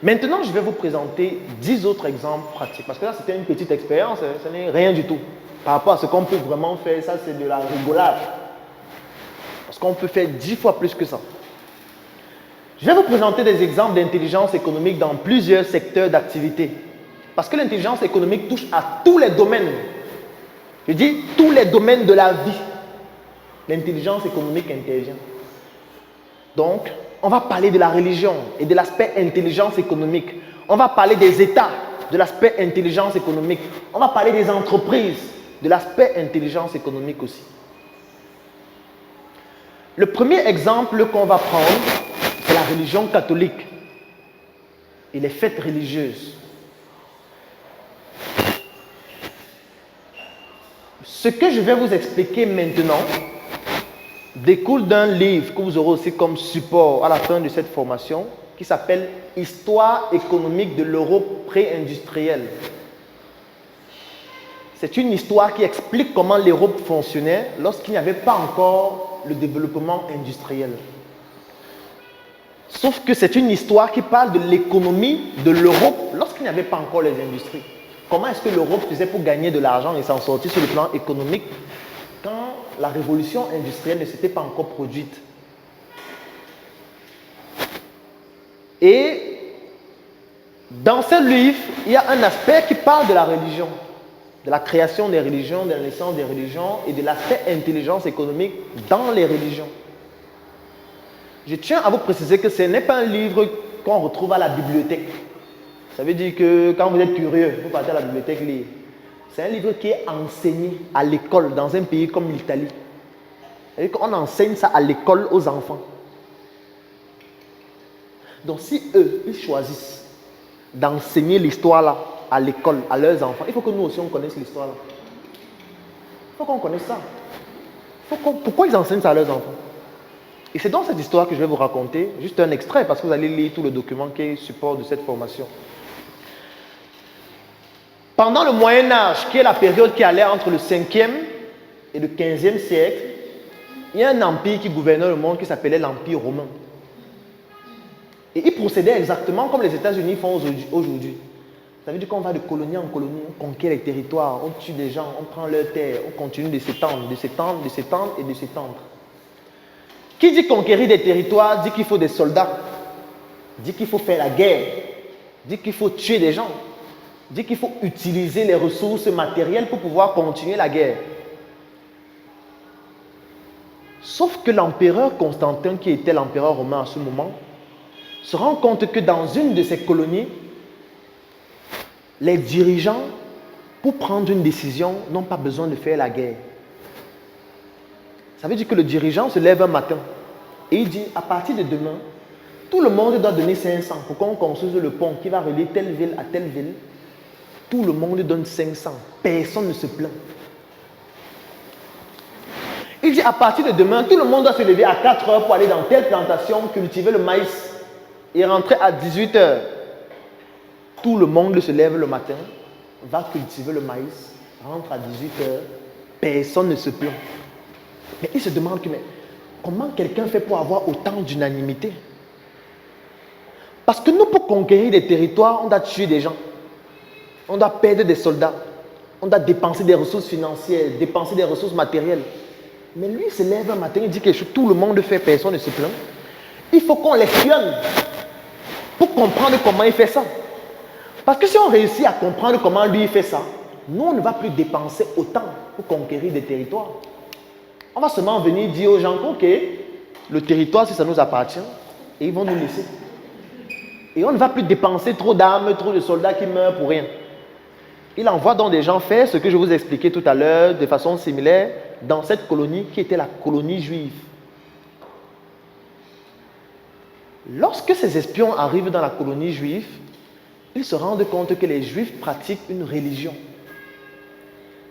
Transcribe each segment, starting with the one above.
Maintenant, je vais vous présenter 10 autres exemples pratiques. Parce que là, c'était une petite expérience, ce n'est rien du tout. Par rapport à ce qu'on peut vraiment faire, ça c'est de la rigolade. Parce qu'on peut faire 10 fois plus que ça. Je vais vous présenter des exemples d'intelligence économique dans plusieurs secteurs d'activité. Parce que l'intelligence économique touche à tous les domaines. Je dis tous les domaines de la vie. L'intelligence économique intervient. Donc, on va parler de la religion et de l'aspect intelligence économique. On va parler des États, de l'aspect intelligence économique. On va parler des entreprises, de l'aspect intelligence économique aussi. Le premier exemple qu'on va prendre, c'est la religion catholique et les fêtes religieuses. Ce que je vais vous expliquer maintenant découle d'un livre que vous aurez aussi comme support à la fin de cette formation qui s'appelle « Histoire économique de l'Europe pré-industrielle ». C'est une histoire qui explique comment l'Europe fonctionnait lorsqu'il n'y avait pas encore le développement industriel. Sauf que c'est une histoire qui parle de l'économie de l'Europe lorsqu'il n'y avait pas encore les industries. Comment est-ce que l'Europe faisait pour gagner de l'argent et s'en sortir sur le plan économique quand la révolution industrielle ne s'était pas encore produite. Et dans ce livre, il y a un aspect qui parle de la religion, de la création des religions, de la naissance des religions et de l'aspect intelligence économique dans les religions. Je tiens à vous préciser que ce n'est pas un livre qu'on retrouve à la bibliothèque. Ça veut dire que quand vous êtes curieux, vous partez à la bibliothèque lire. C'est un livre qui est enseigné à l'école dans un pays comme l'Italie. C'est-à-dire qu'on enseigne ça à l'école aux enfants. Donc si eux, ils choisissent d'enseigner l'histoire-là à l'école, à leurs enfants, il faut que nous aussi on connaisse l'histoire-là. Il faut qu'on connaisse ça. Pourquoi ils enseignent ça à leurs enfants? Et c'est dans cette histoire que je vais vous raconter, juste un extrait, parce que vous allez lire tout le document qui est support de cette formation. Pendant le Moyen-Âge, qui est la période qui allait entre le 5e et le 15e siècle, il y a un empire qui gouvernait le monde qui s'appelait l'Empire romain. Et il procédait exactement comme les États-Unis font aujourd'hui. Ça veut dire qu'on va de colonie en colonie, on conquiert les territoires, on tue des gens, on prend leurs terres, on continue de s'étendre, de s'étendre, de s'étendre et de s'étendre. Qui dit conquérir des territoires, dit qu'il faut des soldats, dit qu'il faut faire la guerre, dit qu'il faut tuer des gens, dit qu'il faut utiliser les ressources matérielles pour pouvoir continuer la guerre. Sauf que l'empereur Constantin, qui était l'empereur romain à ce moment, se rend compte que dans une de ses colonies, les dirigeants, pour prendre une décision, n'ont pas besoin de faire la guerre. Ça veut dire que le dirigeant se lève un matin et il dit, à partir de demain, tout le monde doit donner 500 pour qu'on construise le pont qui va relier telle ville à telle ville. Tout le monde donne 500. Personne ne se plaint. Il dit, à partir de demain, tout le monde doit se lever à 4 heures pour aller dans telle plantation, cultiver le maïs et rentrer à 18 heures. Tout le monde se lève le matin, va cultiver le maïs, rentre à 18 heures, personne ne se plaint. Mais il se demande mais comment quelqu'un fait pour avoir autant d'unanimité? Parce que nous, pour conquérir des territoires, on doit tuer des gens. On doit perdre des soldats. On doit dépenser des ressources financières, dépenser des ressources matérielles. Mais lui, il se lève un matin, il dit quelque chose, tout le monde fait, personne ne se plaint. Il faut qu'on l'espionne pour comprendre comment il fait ça. Parce que si on réussit à comprendre comment lui il fait ça, nous, on ne va plus dépenser autant pour conquérir des territoires. On va seulement venir dire aux gens, ok, le territoire, si ça nous appartient, et ils vont nous laisser. Et on ne va plus dépenser trop d'armes, trop de soldats qui meurent pour rien. Il envoie donc des gens faire ce que je vous ai expliqué tout à l'heure de façon similaire dans cette colonie qui était la colonie juive. Lorsque ces espions arrivent dans la colonie juive, ils se rendent compte que les Juifs pratiquent une religion.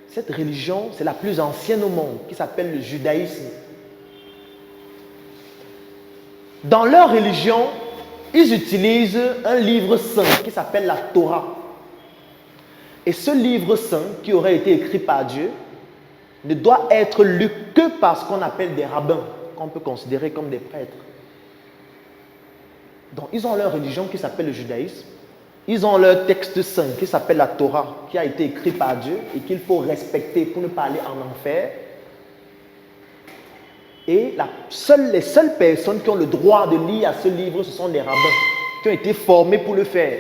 Cette religion, c'est la plus ancienne au monde, qui s'appelle le judaïsme. Dans leur religion, ils utilisent un livre saint qui s'appelle la Torah. Et ce livre saint, qui aurait été écrit par Dieu, ne doit être lu que par ce qu'on appelle des rabbins, qu'on peut considérer comme des prêtres. Donc, ils ont leur religion qui s'appelle le judaïsme. Ils ont leur texte saint qui s'appelle la Torah, qui a été écrit par Dieu et qu'il faut respecter pour ne pas aller en enfer. Et les seules personnes qui ont le droit de lire ce livre, ce sont les rabbins, qui ont été formés pour le faire.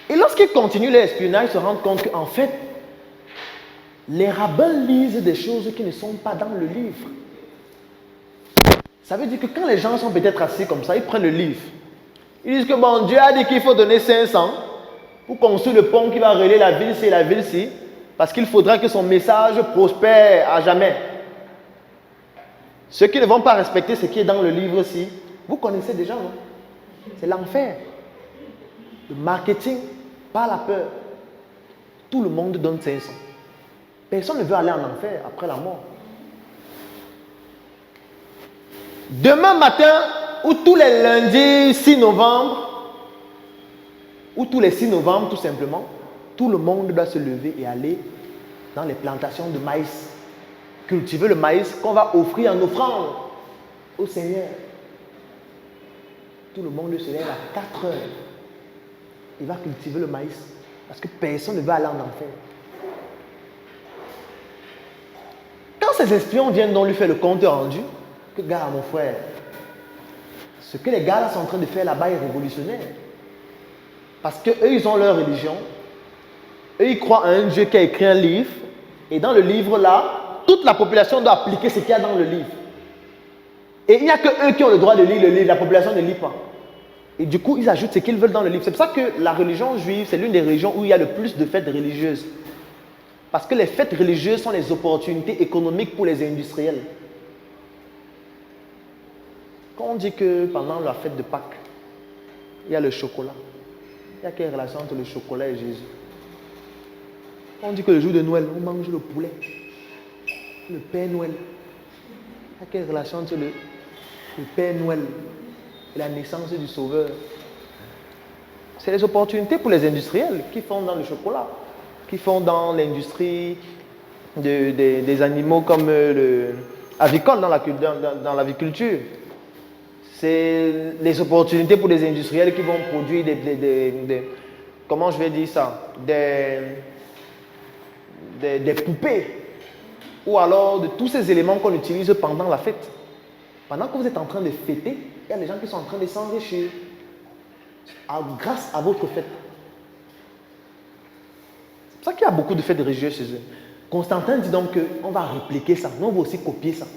Et lorsqu'ils continuent l'espionnage, ils se rendent compte qu'en fait, les rabbins lisent des choses qui ne sont pas dans le livre. Ça veut dire que quand les gens sont peut-être assis comme ça, ils prennent le livre. Ils disent que bon, Dieu a dit qu'il faut donner 500 pour construire le pont qui va relier la ville-ci et la ville-ci, parce qu'il faudra que son message prospère à jamais. Ceux qui ne vont pas respecter ce qui est dans le livre-ci, vous connaissez déjà, non? C'est l'enfer. Le marketing par la peur. Tout le monde donne 500. Personne ne veut aller en enfer après la mort. Demain matin, ou tous les lundis 6 novembre, ou tous les 6 novembre tout simplement, tout le monde doit se lever et aller dans les plantations de maïs. Cultiver le maïs qu'on va offrir en offrande au Seigneur. Tout le monde se lève à 4 heures. Il va cultiver le maïs parce que personne ne veut aller en enfer. Quand ces espions viennent donc lui faire le compte rendu, que gars, mon frère, ce que les gars là sont en train de faire là-bas est révolutionnaire. Parce qu'eux, ils ont leur religion. Eux, ils croient à un Dieu qui a écrit un livre. Et dans le livre là, toute la population doit appliquer ce qu'il y a dans le livre. Et il n'y a que eux qui ont le droit de lire le livre. La population ne lit pas. Et du coup, ils ajoutent ce qu'ils veulent dans le livre. C'est pour ça que la religion juive, c'est l'une des religions où il y a le plus de fêtes religieuses. Parce que les fêtes religieuses sont les opportunités économiques pour les industriels. Quand on dit que pendant la fête de Pâques, il y a le chocolat, il y a quelle relation entre le chocolat et Jésus? On dit que le jour de Noël, on mange le poulet, le Père Noël. Il y a quelle relation entre le Père Noël et la naissance du Sauveur? C'est les opportunités pour les industriels qui font dans le chocolat, qui font dans l'industrie des animaux comme avicole dans l'aviculture. C'est les opportunités pour les industriels qui vont produire comment je vais dire ça, des poupées, ou alors de tous ces éléments qu'on utilise pendant la fête. Pendant que vous êtes en train de fêter, il y a des gens qui sont en train de s'enrichir grâce à votre fête. C'est pour ça qu'il y a beaucoup de fêtes religieuses chez eux. Constantin dit donc qu'on va répliquer ça, nous on va aussi copier ça.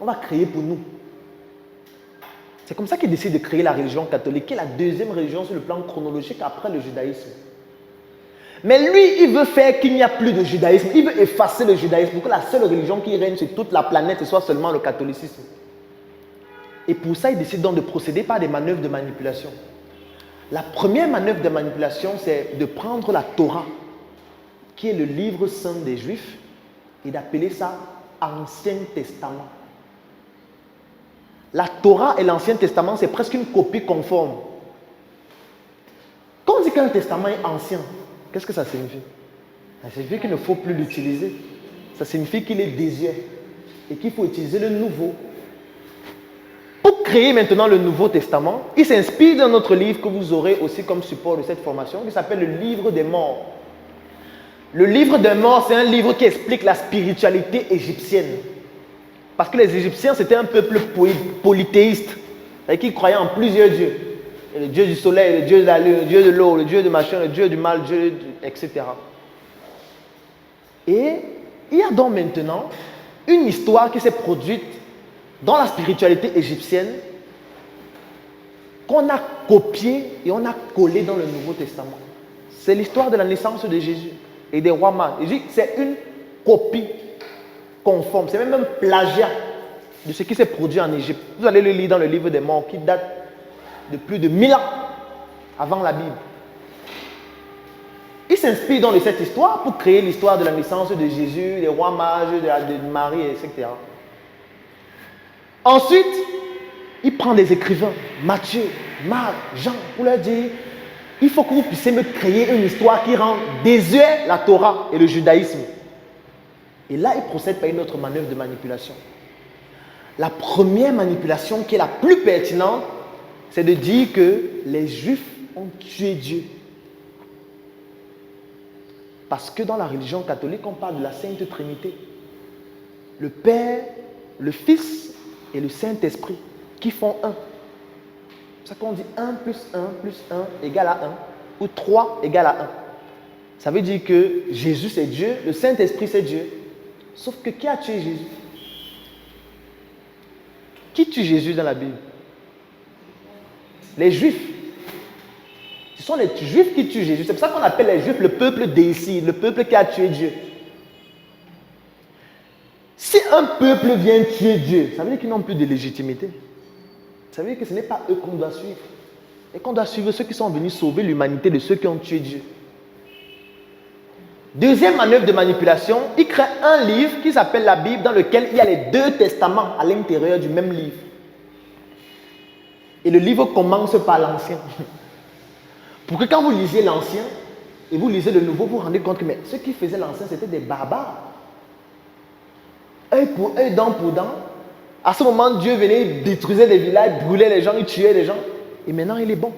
On va créer pour nous. C'est comme ça qu'il décide de créer la religion catholique, qui est la deuxième religion sur le plan chronologique après le judaïsme. Mais lui, il veut faire qu'il n'y a plus de judaïsme. Il veut effacer le judaïsme pour que la seule religion qui règne sur toute la planète soit seulement le catholicisme. Et pour ça, il décide donc de procéder par des manœuvres de manipulation. La première manœuvre de manipulation, c'est de prendre la Torah, qui est le livre saint des Juifs, et d'appeler ça Ancien Testament. La Torah et l'Ancien Testament, c'est presque une copie conforme. Quand on dit qu'un testament est ancien, qu'est-ce que ça signifie? Ça signifie qu'il ne faut plus l'utiliser. Ça signifie qu'il est désuet et qu'il faut utiliser le nouveau. Pour créer maintenant le Nouveau Testament, il s'inspire d'un autre livre que vous aurez aussi comme support de cette formation, qui s'appelle le Livre des Morts. Le Livre des Morts, c'est un livre qui explique la spiritualité égyptienne. Parce que les Égyptiens, c'était un peuple polythéiste, qui croyaient en plusieurs dieux. Le dieu du soleil, le dieu de la lune, le dieu de l'eau, le dieu de machin, le dieu du mal, etc. Et il y a donc maintenant une histoire qui s'est produite dans la spiritualité égyptienne qu'on a copiée et on a collée dans le Nouveau Testament. C'est l'histoire de la naissance de Jésus et des rois mages. C'est une copie conforme, c'est même un plagiat de ce qui s'est produit en Égypte. Vous allez le lire dans le Livre des Morts qui date de plus de 1000 ans avant la Bible. Il s'inspire donc de cette histoire pour créer l'histoire de la naissance de Jésus, des rois mages, de Marie, etc. Ensuite, il prend des écrivains, Matthieu, Marc, Jean, pour leur dire, il faut que vous puissiez me créer une histoire qui rend désuet la Torah et le judaïsme. Et là, il procède par une autre manœuvre de manipulation. La première manipulation qui est la plus pertinente, c'est de dire que les Juifs ont tué Dieu. Parce que dans la religion catholique, on parle de la Sainte Trinité. Le Père, le Fils et le Saint-Esprit qui font un. C'est ça qu'on dit 1 plus 1 plus 1 égale à 1 ou 3 égale à 1. Ça veut dire que Jésus c'est Dieu, le Saint-Esprit c'est Dieu. Sauf que qui a tué Jésus? Qui tue Jésus dans la Bible? Les Juifs. Ce sont les Juifs qui tuent Jésus. C'est pour ça qu'on appelle les Juifs le peuple déicide, le peuple qui a tué Dieu. Si un peuple vient tuer Dieu, ça veut dire qu'ils n'ont plus de légitimité. Ça veut dire que ce n'est pas eux qu'on doit suivre. Et qu'on doit suivre ceux qui sont venus sauver l'humanité de ceux qui ont tué Dieu. Deuxième manœuvre de manipulation, il crée un livre qui s'appelle la Bible, dans lequel il y a les deux testaments à l'intérieur du même livre. Et le livre commence par l'Ancien. Pour que quand vous lisiez l'Ancien et vous lisez le Nouveau, vous vous rendez compte que mais ceux qui faisaient l'Ancien, c'était des barbares. Œil pour œil, dent pour dent. À ce moment, Dieu venait détruire les villages, brûler les gens, il tuait les gens. Et maintenant, il est bon.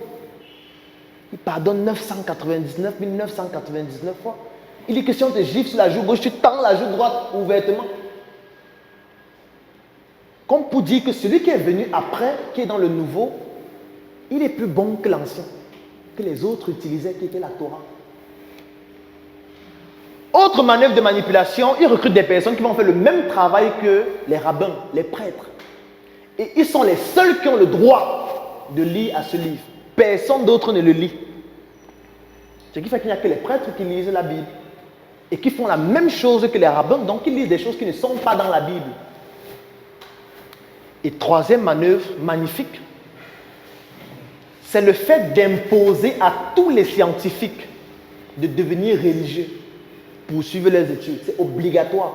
Il pardonne 999 fois. Il est question de gifle sur la joue gauche, tu tends la joue droite ouvertement. Comme pour dire que celui qui est venu après, qui est dans le nouveau, il est plus bon que l'ancien, que les autres utilisaient, qui était la Torah. Autre manœuvre de manipulation, ils recrutent des personnes qui vont faire le même travail que les rabbins, les prêtres. Et ils sont les seuls qui ont le droit de lire à ce livre. Personne d'autre ne le lit. Ce qui fait qu'il n'y a que les prêtres qui lisent la Bible. Et qui font la même chose que les rabbins, donc ils lisent des choses qui ne sont pas dans la Bible. Et troisième manœuvre magnifique, c'est le fait d'imposer à tous les scientifiques de devenir religieux pour suivre leurs études. C'est obligatoire.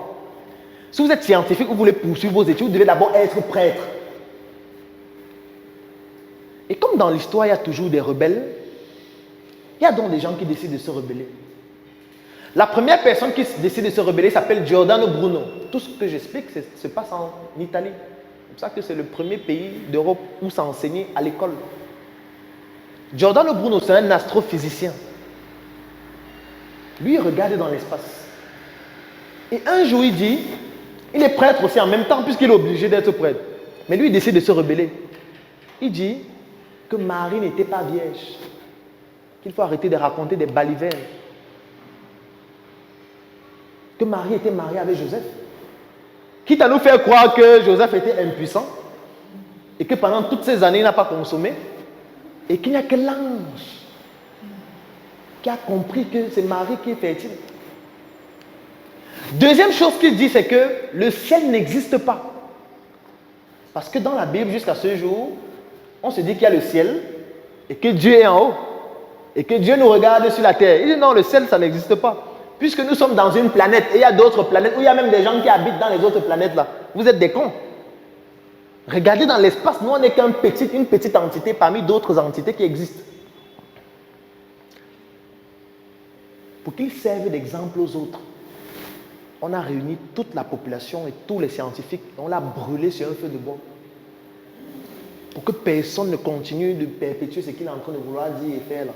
Si vous êtes scientifique, vous voulez poursuivre vos études, vous devez d'abord être prêtre. Et comme dans l'histoire, il y a toujours des rebelles, il y a donc des gens qui décident de se rebeller. La première personne qui décide de se rebeller s'appelle Giordano Bruno. Tout ce que j'explique se passe en Italie. C'est pour ça que c'est le premier pays d'Europe où ça enseigné à l'école. Giordano Bruno, c'est un astrophysicien. Lui, il regarde dans l'espace. Et un jour, il dit, il est prêtre aussi en même temps, puisqu'il est obligé d'être prêtre. Mais lui, il décide de se rebeller. Il dit que Marie n'était pas vierge. Qu'il faut arrêter de raconter des balivernes. Que Marie était mariée avec Joseph. Quitte à nous faire croire que Joseph était impuissant et que pendant toutes ces années, il n'a pas consommé. Et qu'il n'y a que l'ange qui a compris que c'est Marie qui est fertile. Deuxième chose qu'il dit, c'est que le ciel n'existe pas. Parce que dans la Bible, jusqu'à ce jour, on se dit qu'il y a le ciel et que Dieu est en haut. Et que Dieu nous regarde sur la terre. Il dit non, le ciel, ça n'existe pas. Puisque nous sommes dans une planète et il y a d'autres planètes où il y a même des gens qui habitent dans les autres planètes là. Vous êtes des cons. Regardez dans l'espace, nous on n'est qu'une petite entité parmi d'autres entités qui existent. Pour qu'ils servent d'exemple aux autres, on a réuni toute la population et tous les scientifiques et on l'a brûlé sur un feu de bois. Pour que personne ne continue de perpétuer ce qu'il est en train de vouloir dire et faire là.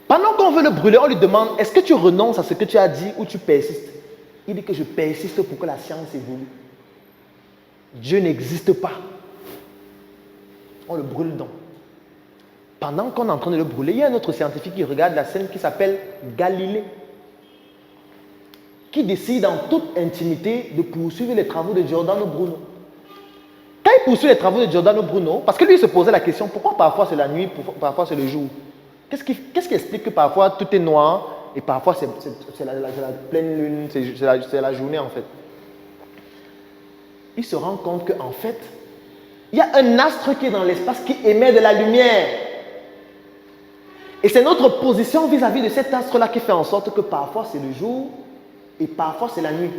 Pendant qu'on veut le brûler, on lui demande, est-ce que tu renonces à ce que tu as dit ou tu persistes? Il dit que je persiste pour que la science évolue. Dieu n'existe pas. On le brûle donc. Pendant qu'on est en train de le brûler, il y a un autre scientifique qui regarde la scène qui s'appelle Galilée, qui décide en toute intimité de poursuivre les travaux de Giordano Bruno. Quand il poursuit les travaux de Giordano Bruno, parce que lui il se posait la question, pourquoi parfois c'est la nuit, parfois c'est le jour? Qu'est-ce qui explique que parfois tout est noir et parfois c'est la pleine lune, c'est la journée en fait? Il se rend compte qu'en fait, il y a un astre qui est dans l'espace qui émet de la lumière. Et c'est notre position vis-à-vis de cet astre-là qui fait en sorte que parfois c'est le jour et parfois c'est la nuit.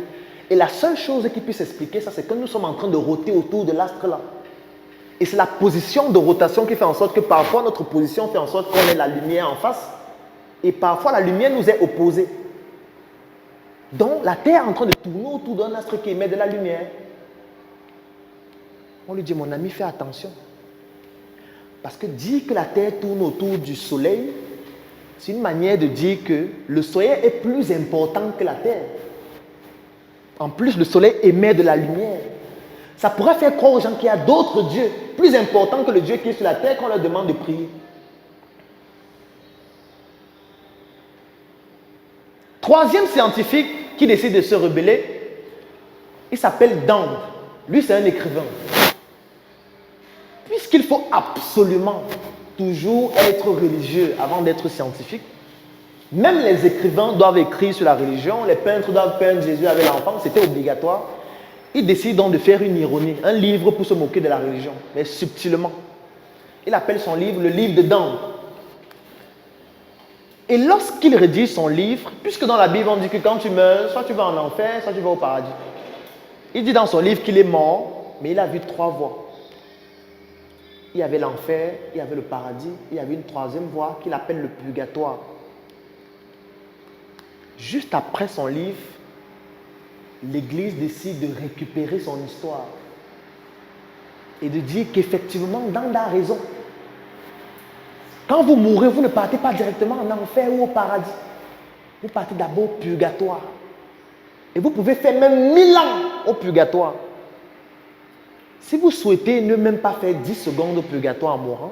Et la seule chose qui puisse expliquer ça, c'est que nous sommes en train de rôter autour de l'astre-là. Et c'est la position de rotation qui fait en sorte que parfois notre position fait en sorte qu'on ait la lumière en face et parfois la lumière nous est opposée. Donc la terre est en train de tourner autour d'un astre qui émet de la lumière. On lui dit, mon ami, fais attention. Parce que dire que la terre tourne autour du soleil, c'est une manière de dire que le soleil est plus important que la terre. En plus, le soleil émet de la lumière. Ça pourrait faire croire aux gens qu'il y a d'autres dieux plus importants que le Dieu qui est sur la terre qu'on leur demande de prier. Troisième scientifique qui décide de se rebeller, il s'appelle Dante. Lui, c'est un écrivain. Puisqu'il faut absolument toujours être religieux avant d'être scientifique, même les écrivains doivent écrire sur la religion, les peintres doivent peindre Jésus avec l'enfant, c'était obligatoire. Il décide donc de faire une ironie, un livre pour se moquer de la religion, mais subtilement. Il appelle son livre le livre de Dante. Et lorsqu'il rédige son livre, puisque dans la Bible on dit que quand tu meurs, soit tu vas en enfer, soit tu vas au paradis. Il dit dans son livre qu'il est mort, mais il a vu 3 voies. Il y avait l'enfer, il y avait le paradis, il y avait une 3e voie qu'il appelle le purgatoire. Juste après son livre, l'Église décide de récupérer son histoire et de dire qu'effectivement, Dante a raison. Quand vous mourrez, vous ne partez pas directement en enfer ou au paradis. Vous partez d'abord au purgatoire. Et vous pouvez faire même 1000 ans au purgatoire. Si vous souhaitez ne même pas faire 10 secondes au purgatoire en mourant,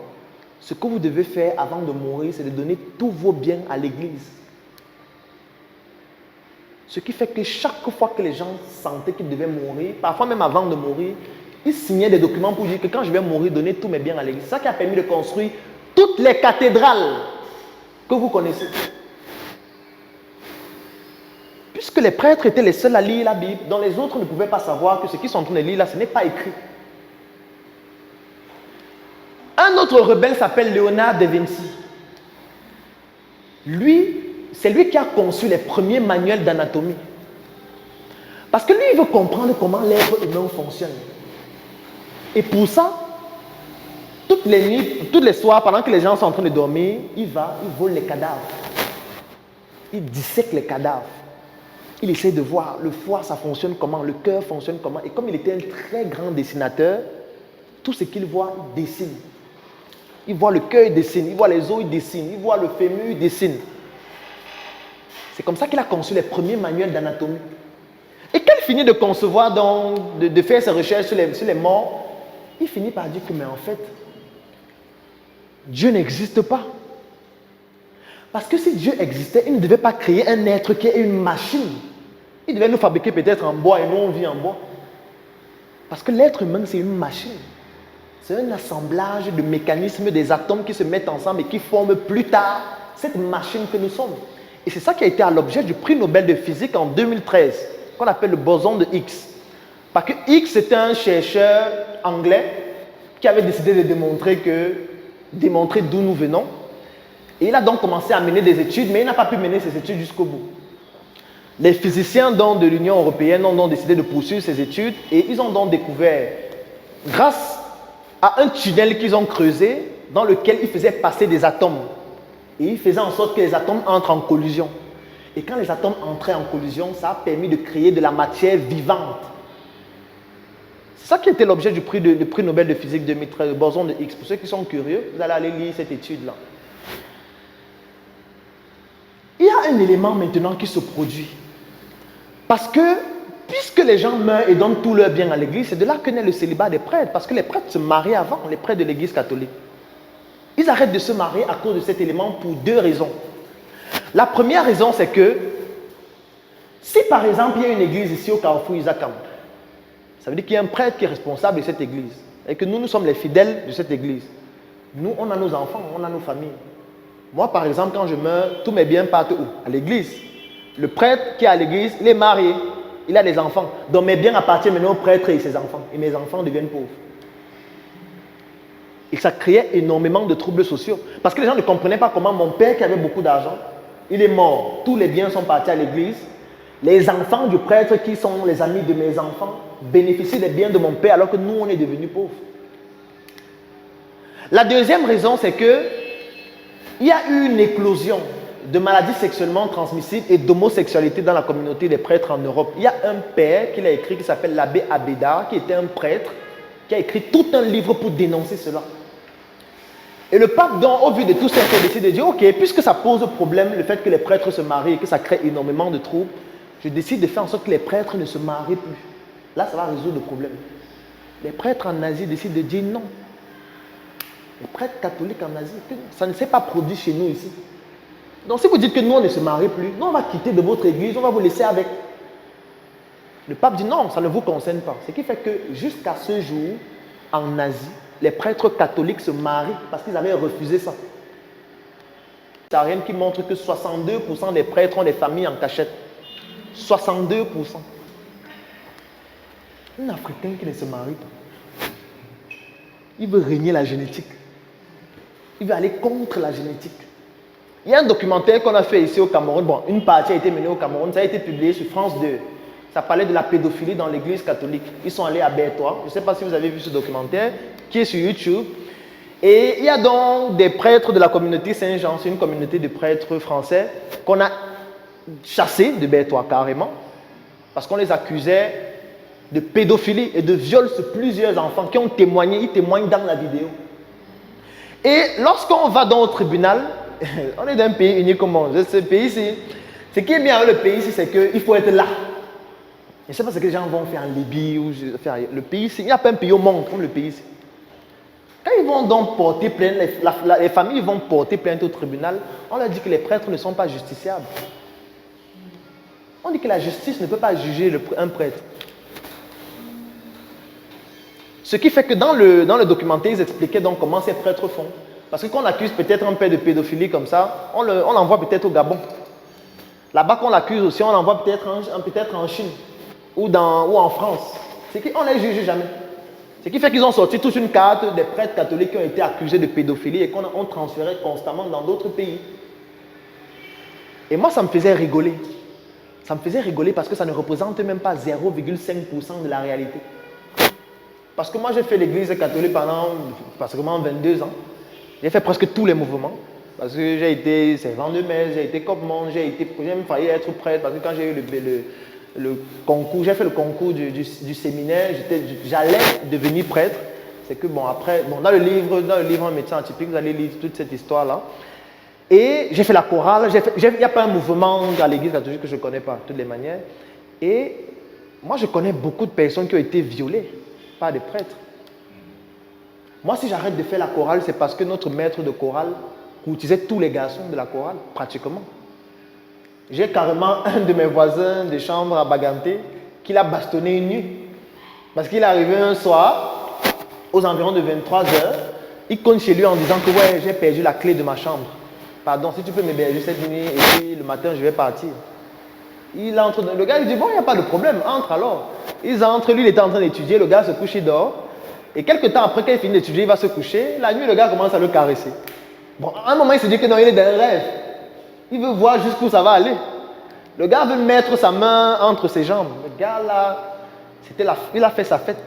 ce que vous devez faire avant de mourir, c'est de donner tous vos biens à l'Église. Ce qui fait que chaque fois que les gens sentaient qu'ils devaient mourir, parfois même avant de mourir, ils signaient des documents pour dire que quand je vais mourir, donnez tous mes biens à l'Église. C'est ça qui a permis de construire toutes les cathédrales que vous connaissez. Puisque les prêtres étaient les seuls à lire la Bible, dont les autres ne pouvaient pas savoir que ce qu'ils sont en train de lire là, ce n'est pas écrit. Un autre rebelle s'appelle Léonard de Vinci. Lui, c'est lui qui a conçu les premiers manuels d'anatomie. Parce que lui, il veut comprendre comment l'être humain fonctionne. Et pour ça, toutes les nuits, tous les soirs, pendant que les gens sont en train de dormir, il vole les cadavres. Il dissèque les cadavres. Il essaie de voir le foie, ça fonctionne comment, le cœur fonctionne comment. Et comme il était un très grand dessinateur, tout ce qu'il voit, il dessine. Il voit le cœur, il dessine. Il voit les os, il dessine. Il voit le fémur, il dessine. C'est comme ça qu'il a conçu les premiers manuels d'anatomie. Et quand il finit de concevoir, donc, de faire ses recherches sur les morts, il finit par dire que, mais en fait, Dieu n'existe pas. Parce que si Dieu existait, il ne devait pas créer un être qui est une machine. Il devait nous fabriquer peut-être en bois et nous on vit en bois. Parce que l'être humain, c'est une machine. C'est un assemblage de mécanismes des atomes qui se mettent ensemble et qui forment plus tard cette machine que nous sommes. Et c'est ça qui a été à l'objet du prix Nobel de physique en 2013, qu'on appelle le boson de Higgs. Parce que Higgs, c'était un chercheur anglais qui avait décidé de démontrer d'où nous venons. Et il a donc commencé à mener des études, mais il n'a pas pu mener ses études jusqu'au bout. Les physiciens de l'Union européenne ont donc décidé de poursuivre ces études et ils ont donc découvert, grâce à un tunnel qu'ils ont creusé, dans lequel ils faisaient passer des atomes. Et ils faisaient en sorte que les atomes entrent en collision. Et quand les atomes entraient en collision, ça a permis de créer de la matière vivante. C'est ça qui était l'objet du prix Nobel de physique 2013, le boson de Higgs. Pour ceux qui sont curieux, vous allez aller lire cette étude-là. Il y a un élément maintenant qui se produit. Parce que, puisque les gens meurent et donnent tout leur bien à l'église, c'est de là que naît le célibat des prêtres. Parce que les prêtres se mariaient avant, les prêtres de l'église catholique. Ils arrêtent de se marier à cause de cet élément pour 2 raisons. La première raison, c'est que, si par exemple, il y a une église ici au Carrefour Isakam, ça veut dire qu'il y a un prêtre qui est responsable de cette église. Et que nous sommes les fidèles de cette église. Nous, on a nos enfants, on a nos familles. Moi, par exemple, quand je meurs, tous mes biens partent où? À l'église. Le prêtre qui est à l'église, il est marié, il a des enfants. Donc mes biens appartiennent maintenant au prêtre et ses enfants. Et mes enfants deviennent pauvres. Et ça créait énormément de troubles sociaux. Parce que les gens ne comprenaient pas comment mon père, qui avait beaucoup d'argent, il est mort. Tous les biens sont partis à l'église. Les enfants du prêtre, qui sont les amis de mes enfants, bénéficient des biens de mon père alors que nous, on est devenus pauvres. La deuxième raison, c'est que il y a eu une éclosion. de maladies sexuellement transmissibles et d'homosexualité dans la communauté des prêtres en Europe. Il y a un père qui l'a écrit, qui s'appelle l'abbé Abédard, qui était un prêtre, qui a écrit tout un livre pour dénoncer cela. Et le pape, donc, au vu de tout ça, a décidé de dire, ok, puisque ça pose problème, le fait que les prêtres se marient et que ça crée énormément de troubles, je décide de faire en sorte que les prêtres ne se marient plus. Là, ça va résoudre le problème. Les prêtres en Asie décident de dire non. Les prêtres catholiques en Asie, ça ne s'est pas produit chez nous ici. Donc si vous dites que nous on ne se marie plus, nous on va quitter de votre église, on va vous laisser avec. Le pape dit non, ça ne vous concerne pas. Ce qui fait que jusqu'à ce jour, en Asie, les prêtres catholiques se marient parce qu'ils avaient refusé ça. Il y a rien qui montre que 62% des prêtres ont des familles en cachette. 62%. Un Africain qui ne se marie pas. Il veut régner la génétique. Il veut aller contre la génétique. Il y a un documentaire qu'on a fait ici au Cameroun. Bon, une partie a été menée au Cameroun. Ça a été publié sur France 2. Ça parlait de la pédophilie dans l'église catholique. Ils sont allés à Berthois. Je ne sais pas si vous avez vu ce documentaire, qui est sur YouTube. Et il y a donc des prêtres de la communauté Saint-Jean. C'est une communauté de prêtres français qu'on a chassés de Berthois carrément. Parce qu'on les accusait de pédophilie et de viol sur plusieurs enfants qui ont témoigné. Ils témoignent dans la vidéo. Et lorsqu'on va dans le tribunal, on est d'un pays unique au monde. Ce pays-ci, ce qui est bien avec le pays ici, c'est qu'il faut être là. Je ne sais pas ce que les gens vont faire en Libye ou faire le pays ici. Il n'y a pas un pays au monde comme le pays ici. Quand ils vont donc porter plainte, les familles vont porter plainte au tribunal, on leur dit que les prêtres ne sont pas justiciables. On dit que la justice ne peut pas juger un prêtre. Ce qui fait que dans le documentaire, ils expliquaient donc comment ces prêtres font. Parce que quand on accuse peut-être un père de pédophilie comme ça, on l'envoie peut-être au Gabon. Là-bas, qu'on l'accuse aussi, on l'envoie peut-être en Chine ou en France. C'est qu'on ne les juge jamais. Ce qui fait qu'ils ont sorti toute une carte des prêtres catholiques qui ont été accusés de pédophilie et qu'on transférait constamment dans d'autres pays. Et moi, ça me faisait rigoler. Ça me faisait rigoler parce que ça ne représente même pas 0,5% de la réalité. Parce que moi, j'ai fait l'église catholique pendant pratiquement 22 ans. J'ai fait presque tous les mouvements. Parce que j'ai été servant de messe, j'ai été copement, j'ai même failli être prêtre. Parce que quand j'ai eu le concours, j'ai fait le concours du séminaire, j'allais devenir prêtre. C'est que bon, après, dans le livre Un médecin atypique, vous allez lire toute cette histoire-là. Et j'ai fait la chorale. Il n'y a pas un mouvement à l'église catholique que je ne connais pas, de toutes les manières. Et moi, je connais beaucoup de personnes qui ont été violées par des prêtres. Moi, si j'arrête de faire la chorale, c'est parce que notre maître de chorale courtisait tous les garçons de la chorale, pratiquement. J'ai carrément un de mes voisins de chambre à Baganté qui l'a bastonné une nuit. Parce qu'il est arrivé un soir, aux environs de 23 h, il compte chez lui en disant que ouais, j'ai perdu la clé de ma chambre. Pardon, si tu peux m'héberger cette nuit et puis le matin je vais partir. Il entre, le gars il dit bon, il n'y a pas de problème, entre alors. Ils entrent, lui il était en train d'étudier, le gars se couche, il dort. Et quelques temps après, quand il finit d'étudier, il va se coucher. La nuit, le gars commence à le caresser. Bon, à un moment, il se dit que non, il est dans un rêve. Il veut voir jusqu'où ça va aller. Le gars veut mettre sa main entre ses jambes. Le gars là, il a fait sa fête.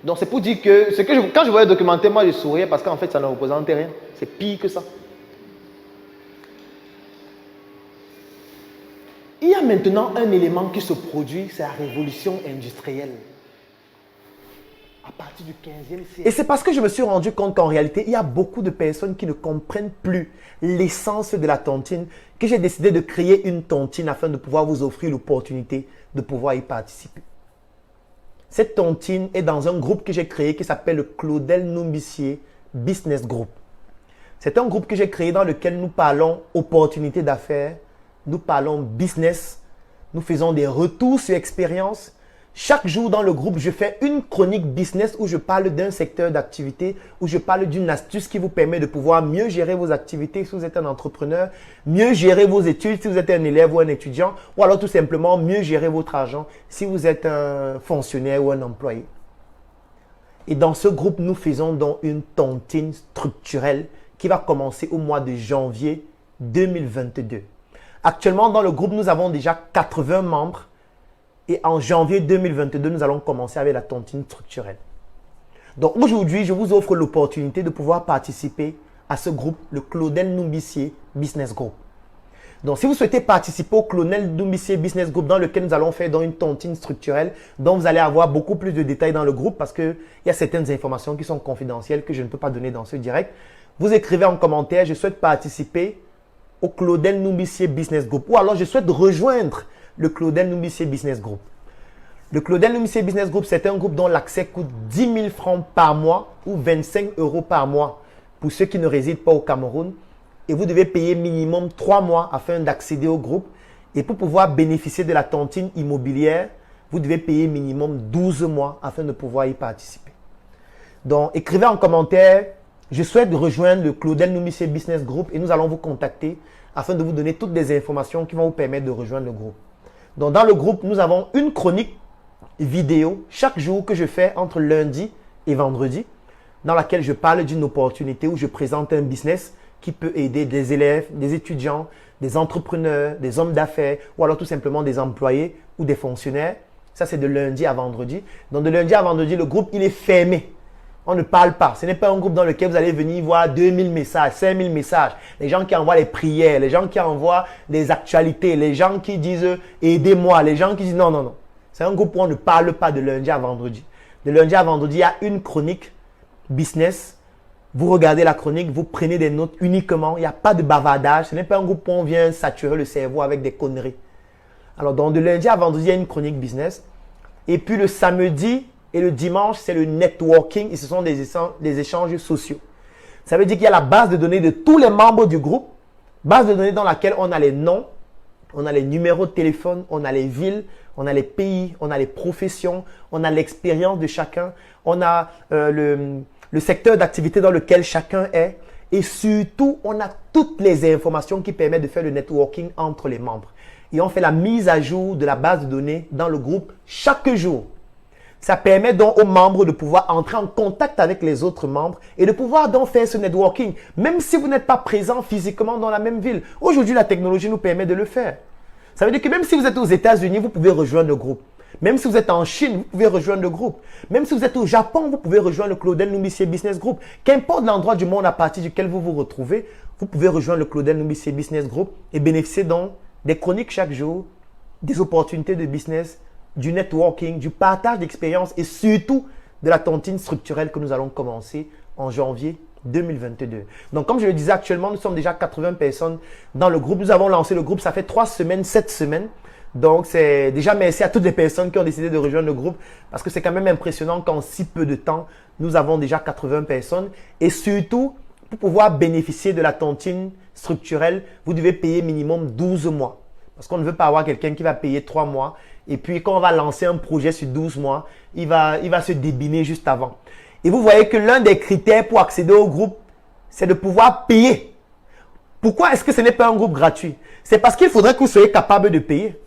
Donc c'est pour dire que, quand je voyais le documentaire, moi je souriais parce qu'en fait, ça ne représentait rien. C'est pire que ça. Il y a maintenant un élément qui se produit, c'est la révolution industrielle. À partir du 15e siècle. Et c'est parce que je me suis rendu compte qu'en réalité, il y a beaucoup de personnes qui ne comprennent plus l'essence de la tontine que j'ai décidé de créer une tontine afin de pouvoir vous offrir l'opportunité de pouvoir y participer. Cette tontine est dans un groupe que j'ai créé qui s'appelle le Claudel Numbissier Business Group. C'est un groupe que j'ai créé dans lequel nous parlons opportunités d'affaires, nous parlons business, nous faisons des retours sur expérience. Chaque jour dans le groupe, je fais une chronique business où je parle d'un secteur d'activité, où je parle d'une astuce qui vous permet de pouvoir mieux gérer vos activités si vous êtes un entrepreneur, mieux gérer vos études si vous êtes un élève ou un étudiant, ou alors tout simplement mieux gérer votre argent si vous êtes un fonctionnaire ou un employé. Et dans ce groupe, nous faisons donc une tontine structurelle qui va commencer au mois de janvier 2022. Actuellement, dans le groupe, nous avons déjà 80 membres. Et en janvier 2022, nous allons commencer avec la tontine structurelle. Donc aujourd'hui, je vous offre l'opportunité de pouvoir participer à ce groupe, le Claudel Numbissier Business Group. Donc, si vous souhaitez participer au Claudel Numbissier Business Group dans lequel nous allons faire dans une tontine structurelle, dont vous allez avoir beaucoup plus de détails dans le groupe parce qu'il y a certaines informations qui sont confidentielles que je ne peux pas donner dans ce direct, vous écrivez en commentaire « Je souhaite participer au Claudel Numbissier Business Group » ou alors « Je souhaite rejoindre le Claudel Numbissier Business Group ». Le Claudel Numbissier Business Group, c'est un groupe dont l'accès coûte 10 000 francs par mois ou 25 € par mois pour ceux qui ne résident pas au Cameroun. Et vous devez payer minimum 3 mois afin d'accéder au groupe. Et pour pouvoir bénéficier de la tontine immobilière, vous devez payer minimum 12 mois afin de pouvoir y participer. Donc, écrivez en commentaire, je souhaite rejoindre le Claudel Numbissier Business Group et nous allons vous contacter afin de vous donner toutes les informations qui vont vous permettre de rejoindre le groupe. Donc, dans le groupe, nous avons une chronique vidéo chaque jour que je fais entre lundi et vendredi, dans laquelle je parle d'une opportunité où je présente un business qui peut aider des élèves, des étudiants, des entrepreneurs, des hommes d'affaires ou alors tout simplement des employés ou des fonctionnaires. Ça, c'est de lundi à vendredi. Donc, de lundi à vendredi, le groupe, il est fermé. On ne parle pas. Ce n'est pas un groupe dans lequel vous allez venir voir 2000 messages, 5000 messages. Les gens qui envoient les prières, les gens qui envoient des actualités, les gens qui disent « aidez-moi », les gens qui disent « non, non, non ». C'est un groupe où on ne parle pas de lundi à vendredi. De lundi à vendredi, il y a une chronique business. Vous regardez la chronique, vous prenez des notes uniquement. Il n'y a pas de bavardage. Ce n'est pas un groupe où on vient saturer le cerveau avec des conneries. Alors, donc de lundi à vendredi, il y a une chronique business. Et puis le samedi et le dimanche, c'est le networking. Et ce sont des échanges sociaux. Ça veut dire qu'il y a la base de données de tous les membres du groupe. Base de données dans laquelle on a les noms, on a les numéros de téléphone, on a les villes, on a les pays, on a les professions, on a l'expérience de chacun, on a le secteur d'activité dans lequel chacun est et surtout, on a toutes les informations qui permettent de faire le networking entre les membres. Et on fait la mise à jour de la base de données dans le groupe chaque jour. Ça permet donc aux membres de pouvoir entrer en contact avec les autres membres et de pouvoir donc faire ce networking, même si vous n'êtes pas présent physiquement dans la même ville. Aujourd'hui, la technologie nous permet de le faire. Ça veut dire que même si vous êtes aux États-Unis, vous pouvez rejoindre le groupe. Même si vous êtes en Chine, vous pouvez rejoindre le groupe. Même si vous êtes au Japon, vous pouvez rejoindre le Claudel Numbissier Business Group. Qu'importe l'endroit du monde à partir duquel vous vous retrouvez, vous pouvez rejoindre le Claudel Numbissier Business Group et bénéficier donc des chroniques chaque jour, des opportunités de business, du networking, du partage d'expériences et surtout de la tontine structurelle que nous allons commencer en janvier 2022. Donc, comme je le disais actuellement, nous sommes déjà 80 personnes dans le groupe. Nous avons lancé le groupe, ça fait 3 semaines, 7 semaines. Donc, c'est déjà merci à toutes les personnes qui ont décidé de rejoindre le groupe parce que c'est quand même impressionnant qu'en si peu de temps, nous avons déjà 80 personnes. Et surtout, pour pouvoir bénéficier de la tontine structurelle, vous devez payer minimum 12 mois. Parce qu'on ne veut pas avoir quelqu'un qui va payer 3 mois. Et puis, quand on va lancer un projet sur 12 mois, il va se débiner juste avant. Et vous voyez que l'un des critères pour accéder au groupe, c'est de pouvoir payer. Pourquoi est-ce que ce n'est pas un groupe gratuit? C'est parce qu'il faudrait que vous soyez capable de payer.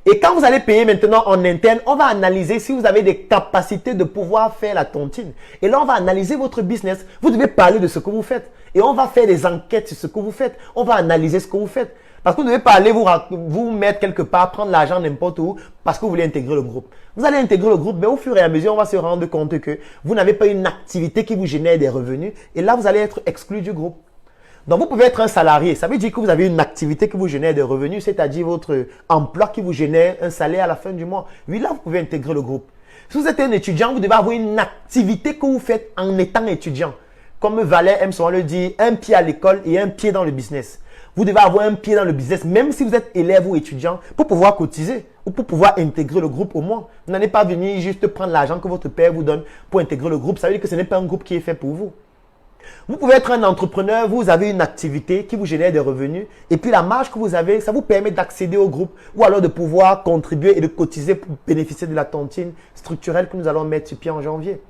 Et quand vous allez payer maintenant en interne, on va analyser si vous avez des capacités de pouvoir faire la tontine. Et là, on va analyser votre business. Vous devez parler de ce que vous faites. Et on va faire des enquêtes sur ce que vous faites. On va analyser ce que vous faites. Parce que vous ne devez pas aller vous mettre quelque part, prendre l'argent n'importe où parce que vous voulez intégrer le groupe. Vous allez intégrer le groupe, mais au fur et à mesure, on va se rendre compte que vous n'avez pas une activité qui vous génère des revenus. Et là, vous allez être exclu du groupe. Donc, vous pouvez être un salarié. Ça veut dire que vous avez une activité qui vous génère des revenus, c'est-à-dire votre emploi qui vous génère un salaire à la fin du mois. Oui, là, vous pouvez intégrer le groupe. Si vous êtes un étudiant, vous devez avoir une activité que vous faites en étant étudiant. Comme Valère aime souvent le dire, un pied à l'école et un pied dans le business. Vous devez avoir un pied dans le business, même si vous êtes élève ou étudiant, pour pouvoir cotiser ou pour pouvoir intégrer le groupe au moins. Vous n'allez pas venir juste prendre l'argent que votre père vous donne pour intégrer le groupe. Ça veut dire que ce n'est pas un groupe qui est fait pour vous. Vous pouvez être un entrepreneur, vous avez une activité qui vous génère des revenus et puis la marge que vous avez, ça vous permet d'accéder au groupe ou alors de pouvoir contribuer et de cotiser pour bénéficier de la tontine structurelle que nous allons mettre sur pied en janvier.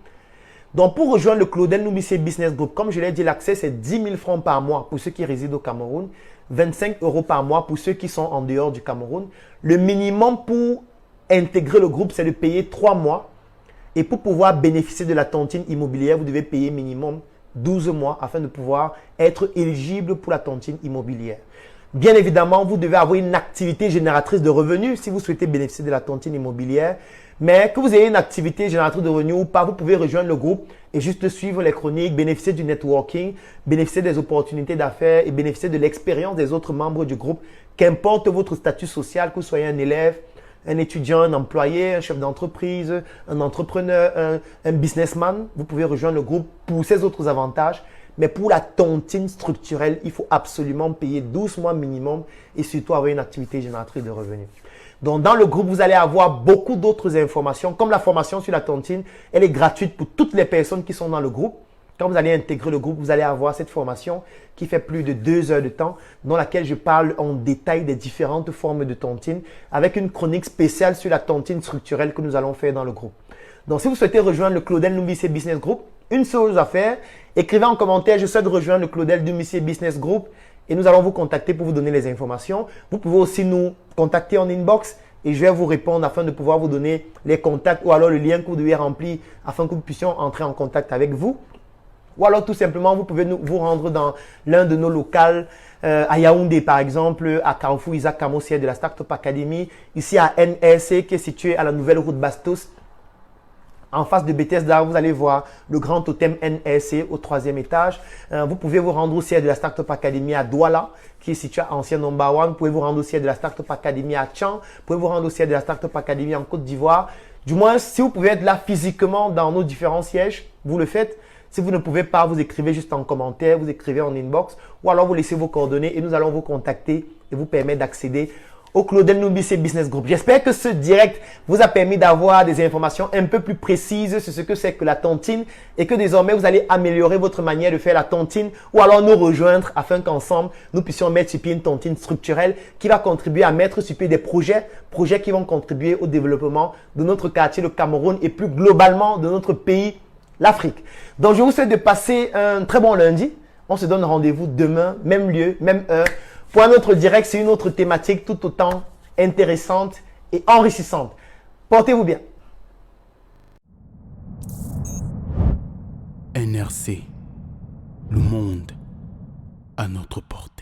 Donc, pour rejoindre le Claudel Numbissier Business Group, comme je l'ai dit, l'accès c'est 10 000 francs par mois pour ceux qui résident au Cameroun, 25 € par mois pour ceux qui sont en dehors du Cameroun. Le minimum pour intégrer le groupe, c'est de payer 3 mois. Et pour pouvoir bénéficier de la tontine immobilière, vous devez payer minimum 12 mois afin de pouvoir être éligible pour la tontine immobilière. Bien évidemment, vous devez avoir une activité génératrice de revenus si vous souhaitez bénéficier de la tontine immobilière. Mais que vous ayez une activité génératrice de revenus ou pas, vous pouvez rejoindre le groupe et juste suivre les chroniques, bénéficier du networking, bénéficier des opportunités d'affaires et bénéficier de l'expérience des autres membres du groupe. Qu'importe votre statut social, que vous soyez un élève, un étudiant, un employé, un chef d'entreprise, un entrepreneur, un businessman, vous pouvez rejoindre le groupe pour ces autres avantages. Mais pour la tontine structurelle, il faut absolument payer 12 mois minimum et surtout avoir une activité génératrice de revenus. Donc, dans le groupe, vous allez avoir beaucoup d'autres informations. Comme la formation sur la tontine, elle est gratuite pour toutes les personnes qui sont dans le groupe. Quand vous allez intégrer le groupe, vous allez avoir cette formation qui fait plus de 2 heures de temps, dans laquelle je parle en détail des différentes formes de tontine, avec une chronique spéciale sur la tontine structurelle que nous allons faire dans le groupe. Donc, si vous souhaitez rejoindre le Claudel Ndoumbissié Business Group, une seule chose à faire, écrivez en commentaire « Je souhaite rejoindre le Claudel Ndoumbissié Business Group » et nous allons vous contacter pour vous donner les informations. Vous pouvez aussi nous contacter en inbox et je vais vous répondre afin de pouvoir vous donner les contacts ou alors le lien que vous devez remplir afin que nous puissions entrer en contact avec vous. Ou alors tout simplement, vous pouvez vous rendre dans l'un de nos locales à Yaoundé par exemple, à Carrefour Isaac Camo, siège de la Startup Academy, ici à NRC qui est situé à la nouvelle route Bastos. En face de Bethesda, vous allez voir le grand totem NRC au 3e étage. Vous pouvez vous rendre au siège de la Startup Academy à Douala, qui est situé à Ancien Number One. Vous pouvez vous rendre au siège de la Startup Academy à Tchan. Vous pouvez vous rendre au siège de la Startup Academy en Côte d'Ivoire. Du moins, si vous pouvez être là physiquement dans nos différents sièges, vous le faites. Si vous ne pouvez pas, vous écrivez juste en commentaire, vous écrivez en inbox ou alors vous laissez vos coordonnées et nous allons vous contacter et vous permettre d'accéder au Claudel Ndoumbissié Business Group. J'espère que ce direct vous a permis d'avoir des informations un peu plus précises sur ce que c'est que la tontine et que désormais vous allez améliorer votre manière de faire la tontine ou alors nous rejoindre afin qu'ensemble nous puissions mettre sur pied une tontine structurelle qui va contribuer à mettre sur pied des projets qui vont contribuer au développement de notre quartier, le Cameroun et plus globalement de notre pays, l'Afrique. Donc je vous souhaite de passer un très bon lundi. On se donne rendez-vous demain, même lieu, même heure. Pour un autre direct, c'est une autre thématique tout autant intéressante et enrichissante. Portez-vous bien. NRC, le monde à notre porte.